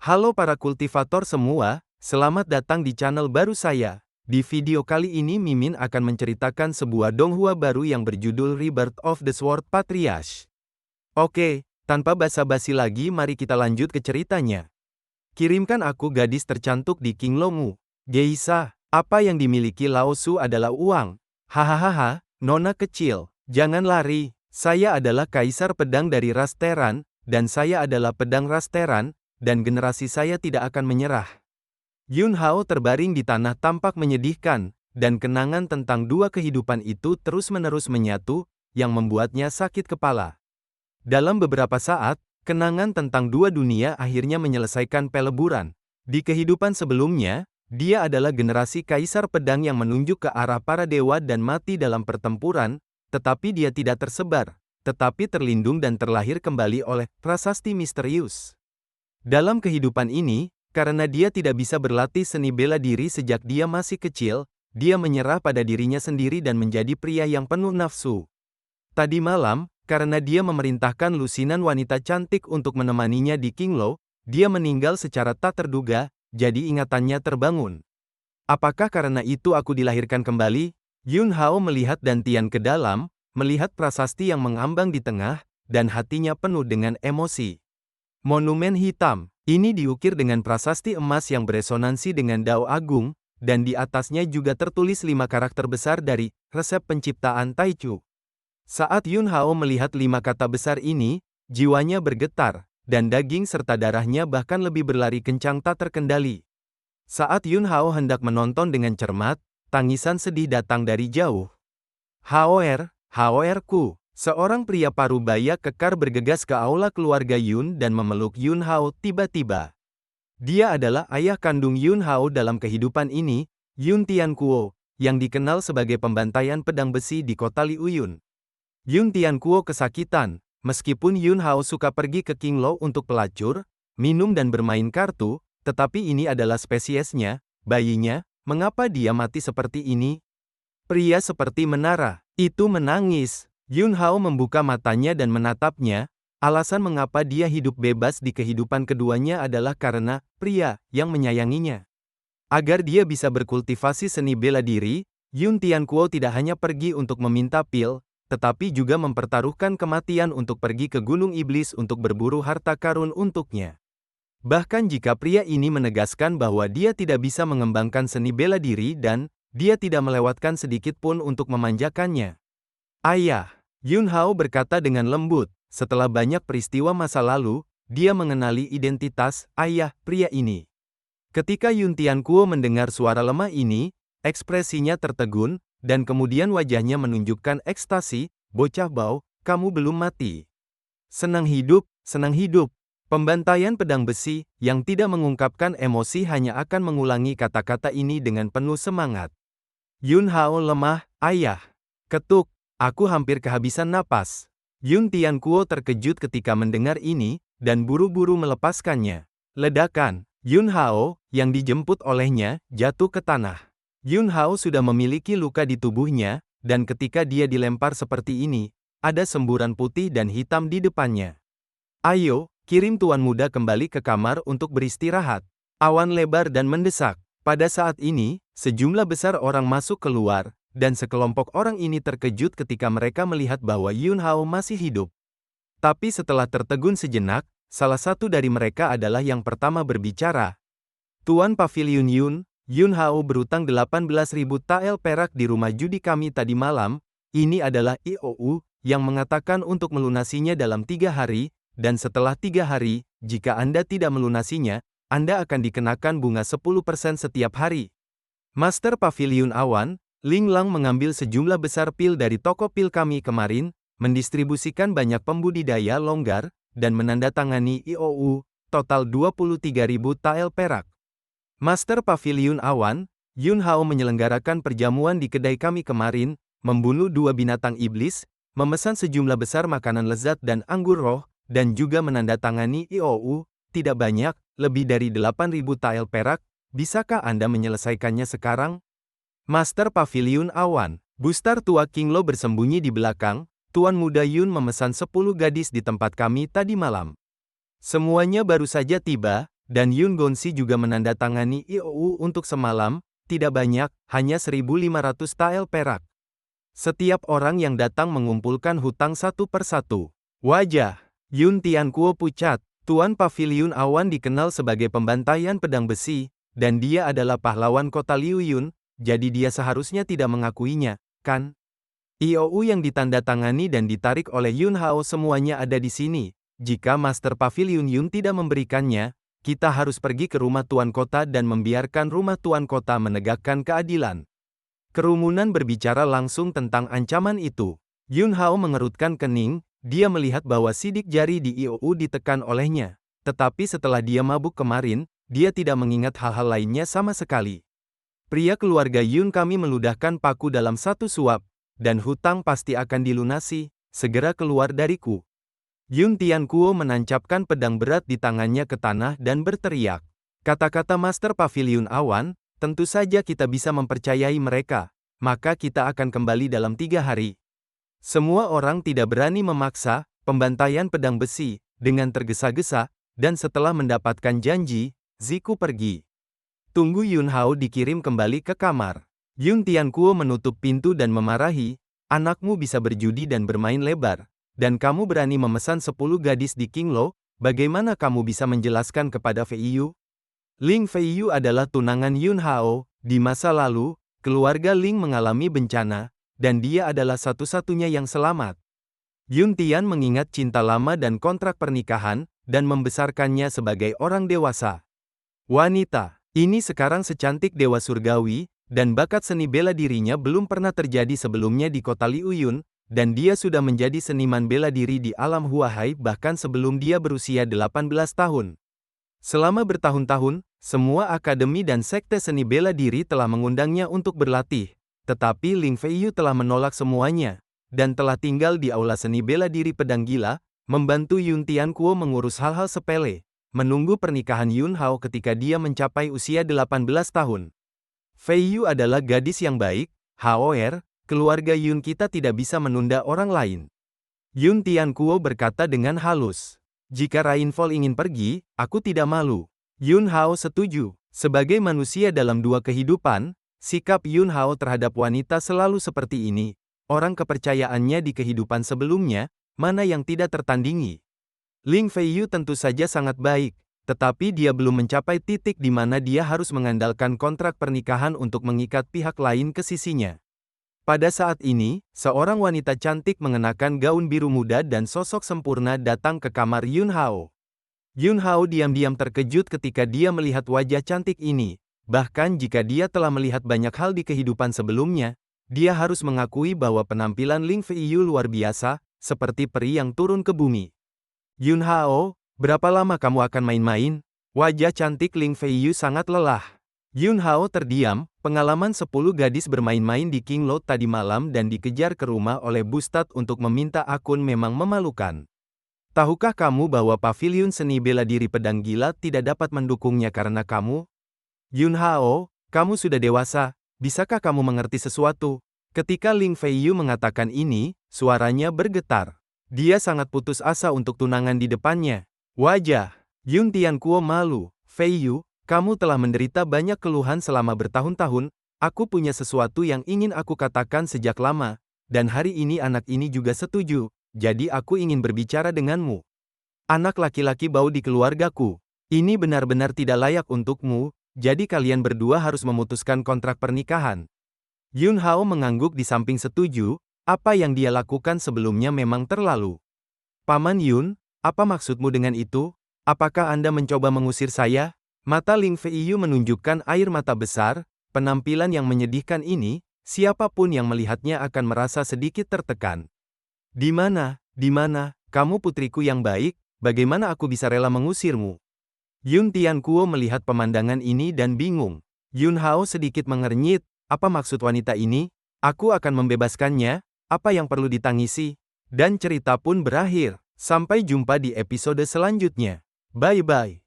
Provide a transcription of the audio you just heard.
Halo para kultivator semua, selamat datang di channel baru saya. Di video kali ini Mimin akan menceritakan sebuah donghua baru yang berjudul Rebirth of the Sword Patriarch. Oke, tanpa basa-basi lagi mari kita lanjut ke ceritanya. Kirimkan aku gadis tercantik di Qinglongwu. Geisha, apa yang dimiliki Lao Su adalah uang. Hahaha, nona kecil, jangan lari. Saya adalah kaisar pedang dari ras Teran, dan saya adalah pedang ras Teran, dan generasi saya tidak akan menyerah. Yun Hao terbaring di tanah tampak menyedihkan, dan kenangan tentang dua kehidupan itu terus-menerus menyatu, yang membuatnya sakit kepala. Dalam beberapa saat, kenangan tentang dua dunia akhirnya menyelesaikan peleburan. Di kehidupan sebelumnya, dia adalah generasi kaisar pedang yang menunjuk ke arah para dewa dan mati dalam pertempuran, tetapi dia tidak tersebar, tetapi terlindung dan terlahir kembali oleh prasasti misterius. Dalam kehidupan ini, karena dia tidak bisa berlatih seni bela diri sejak dia masih kecil, dia menyerah pada dirinya sendiri dan menjadi pria yang penuh nafsu. Tadi malam, karena dia memerintahkan lusinan wanita cantik untuk menemaninya di Qinglou, dia meninggal secara tak terduga, jadi ingatannya terbangun. Apakah karena itu aku dilahirkan kembali? Yun Hao melihat Dantian ke dalam, melihat prasasti yang mengambang di tengah, dan hatinya penuh dengan emosi. Monumen hitam, ini diukir dengan prasasti emas yang beresonansi dengan Dao Agung, dan di atasnya juga tertulis 5 karakter besar dari resep penciptaan Taichu. Saat Yun Hao melihat 5 kata besar ini, jiwanya bergetar, dan daging serta darahnya bahkan lebih berlari kencang tak terkendali. Saat Yun Hao hendak menonton dengan cermat, tangisan sedih datang dari jauh. Haoer-ku. Seorang pria parubaya kekar bergegas ke aula keluarga Yun dan memeluk Yun Hao tiba-tiba. Dia adalah ayah kandung Yun Hao dalam kehidupan ini, Yun Tianquo, yang dikenal sebagai pembantaian pedang besi di kota Liuyun. Yun Tianquo kesakitan, meskipun Yun Hao suka pergi ke Qinglou untuk pelacur, minum dan bermain kartu, tetapi ini adalah spesiesnya, bayinya, mengapa dia mati seperti ini? Pria seperti menara, itu menangis. Yun Hao membuka matanya dan menatapnya, alasan mengapa dia hidup bebas di kehidupan keduanya adalah karena pria yang menyayanginya. Agar dia bisa berkultivasi seni bela diri, Yun Tianquo tidak hanya pergi untuk meminta pil, tetapi juga mempertaruhkan kematian untuk pergi ke Gunung Iblis untuk berburu harta karun untuknya. Bahkan jika pria ini menegaskan bahwa dia tidak bisa mengembangkan seni bela diri dan dia tidak melewatkan sedikit pun untuk memanjakannya. Ayah, Yun Hao berkata dengan lembut, setelah banyak peristiwa masa lalu, dia mengenali identitas ayah pria ini. Ketika Yun Tianquo mendengar suara lemah ini, ekspresinya tertegun, dan kemudian wajahnya menunjukkan ekstasi, bocah Bao, kamu belum mati. Senang hidup, senang hidup. Pembantaian pedang besi, yang tidak mengungkapkan emosi hanya akan mengulangi kata-kata ini dengan penuh semangat. Yun Hao lemah, ayah. Ketuk. Aku hampir kehabisan napas. Yun Tianquo terkejut ketika mendengar ini, dan buru-buru melepaskannya. Ledakan. Yun Hao, yang dijemput olehnya, jatuh ke tanah. Yun Hao sudah memiliki luka di tubuhnya, dan ketika dia dilempar seperti ini, ada semburan putih dan hitam di depannya. Ayo, kirim tuan muda kembali ke kamar untuk beristirahat. Awan lebar dan mendesak. Pada saat ini, sejumlah besar orang masuk keluar, dan sekelompok orang ini terkejut ketika mereka melihat bahwa Yun Hao masih hidup. Tapi setelah tertegun sejenak, salah satu dari mereka adalah yang pertama berbicara. Tuan Pavilion Yun Hao berutang 18.000 tael perak di rumah judi kami tadi malam, ini adalah IOU, yang mengatakan untuk melunasinya dalam 3 hari, dan setelah 3 hari, jika Anda tidak melunasinya, Anda akan dikenakan bunga 10% setiap hari. Master Pavilion Awan, Ling Lang mengambil sejumlah besar pil dari toko pil kami kemarin, mendistribusikan banyak pembudidaya longgar, dan menandatangani IOU, total 23.000 tael perak. Master Pavilion Awan, Yun Hao menyelenggarakan perjamuan di kedai kami kemarin, membunuh 2 binatang iblis, memesan sejumlah besar makanan lezat dan anggur roh, dan juga menandatangani IOU, tidak banyak, lebih dari 8.000 tael perak, bisakah Anda menyelesaikannya sekarang? Master Pavilion Awan, Bustar tua Qinglou bersembunyi di belakang, Tuan Muda Yun memesan 10 gadis di tempat kami tadi malam. Semuanya baru saja tiba, dan Yun Gonsi juga menandatangani IOU untuk semalam, tidak banyak, hanya 1.500 tael perak. Setiap orang yang datang mengumpulkan hutang satu persatu. Wajah Yun Tiankuo pucat. Tuan Paviliun Awan dikenal sebagai pembantaian pedang besi, dan dia adalah pahlawan kota Liu Yun, jadi dia seharusnya tidak mengakuinya, kan? IOU yang ditandatangani dan ditarik oleh Yun Hao semuanya ada di sini. Jika Master Paviliun Yun tidak memberikannya, kita harus pergi ke rumah tuan kota dan membiarkan rumah tuan kota menegakkan keadilan. Kerumunan berbicara langsung tentang ancaman itu. Yun Hao mengerutkan kening, dia melihat bahwa sidik jari di IOU ditekan olehnya. Tetapi setelah dia mabuk kemarin, dia tidak mengingat hal-hal lainnya sama sekali. Pria keluarga Yun kami meludahkan paku dalam satu suap, dan hutang pasti akan dilunasi, segera keluar dariku. Yun Tiankuo menancapkan pedang berat di tangannya ke tanah dan berteriak. Kata-kata Master Paviliun Awan, tentu saja kita bisa mempercayai mereka, maka kita akan kembali dalam 3 hari. Semua orang tidak berani memaksa, pembantaian pedang besi, dengan tergesa-gesa, dan setelah mendapatkan janji, Ziku pergi. Tunggu Yun Hao dikirim kembali ke kamar. Yun Tiankuo menutup pintu dan memarahi, anakmu bisa berjudi dan bermain lebar, dan kamu berani memesan 10 gadis di Qinglo, bagaimana kamu bisa menjelaskan kepada Fei Yu? Ling Fei Yu adalah tunangan Yun Hao, di masa lalu, keluarga Ling mengalami bencana, dan dia adalah satu-satunya yang selamat. Yun Tian mengingat cinta lama dan kontrak pernikahan, dan membesarkannya sebagai orang dewasa. Wanita, ini sekarang secantik dewa surgawi, dan bakat seni bela dirinya belum pernah terjadi sebelumnya di kota Liu Yun, dan dia sudah menjadi seniman bela diri di alam Huahai bahkan sebelum dia berusia 18 tahun. Selama bertahun-tahun, semua akademi dan sekte seni bela diri telah mengundangnya untuk berlatih. Tetapi Ling Fei Yu telah menolak semuanya, dan telah tinggal di aula seni bela diri pedang gila, membantu Yun Tiankuo mengurus hal-hal sepele, menunggu pernikahan Yun Hao ketika dia mencapai usia 18 tahun. Fei Yu adalah gadis yang baik, Hao keluarga Yun kita tidak bisa menunda orang lain. Yun Tiankuo berkata dengan halus. Jika Rainfall ingin pergi, aku tidak malu. Yun Hao setuju. Sebagai manusia dalam 2 kehidupan, sikap Yun Hao terhadap wanita selalu seperti ini. Orang kepercayaannya di kehidupan sebelumnya, mana yang tidak tertandingi. Ling Fei Yu tentu saja sangat baik, tetapi dia belum mencapai titik di mana dia harus mengandalkan kontrak pernikahan untuk mengikat pihak lain ke sisinya. Pada saat ini, seorang wanita cantik mengenakan gaun biru muda dan sosok sempurna datang ke kamar Yun Hao. Yun Hao diam-diam terkejut ketika dia melihat wajah cantik ini. Bahkan jika dia telah melihat banyak hal di kehidupan sebelumnya, dia harus mengakui bahwa penampilan Ling Fei Yu luar biasa, seperti peri yang turun ke bumi. Yun Hao, berapa lama kamu akan main-main? Wajah cantik Ling Fei Yu sangat lelah. Yun Hao terdiam, pengalaman 10 gadis bermain-main di Qinglo tadi malam dan dikejar ke rumah oleh Bustad untuk meminta akun memang memalukan. Tahukah kamu bahwa paviliun seni bela diri pedang gila tidak dapat mendukungnya karena kamu? Yun Hao, kamu sudah dewasa, bisakah kamu mengerti sesuatu? Ketika Ling Fei Yu mengatakan ini, suaranya bergetar. Dia sangat putus asa untuk tunangan di depannya. Wajah Yun Tiankuo malu. Fei Yu, kamu telah menderita banyak keluhan selama bertahun-tahun, aku punya sesuatu yang ingin aku katakan sejak lama, dan hari ini anak ini juga setuju, jadi aku ingin berbicara denganmu. Anak laki-laki bau di keluargaku. Ini benar-benar tidak layak untukmu. Jadi kalian berdua harus memutuskan kontrak pernikahan. Yun Hao mengangguk di samping setuju, apa yang dia lakukan sebelumnya memang terlalu. Paman Yun, apa maksudmu dengan itu? Apakah Anda mencoba mengusir saya? Mata Ling Fei Yu menunjukkan air mata besar, penampilan yang menyedihkan ini, siapapun yang melihatnya akan merasa sedikit tertekan. Di mana, kamu putriku yang baik, bagaimana aku bisa rela mengusirmu? Yun Tiankuo melihat pemandangan ini dan bingung. Yun Hao sedikit mengernyit, apa maksud wanita ini? Aku akan membebaskannya, apa yang perlu ditangisi? Dan cerita pun berakhir. Sampai jumpa di episode selanjutnya. Bye-bye.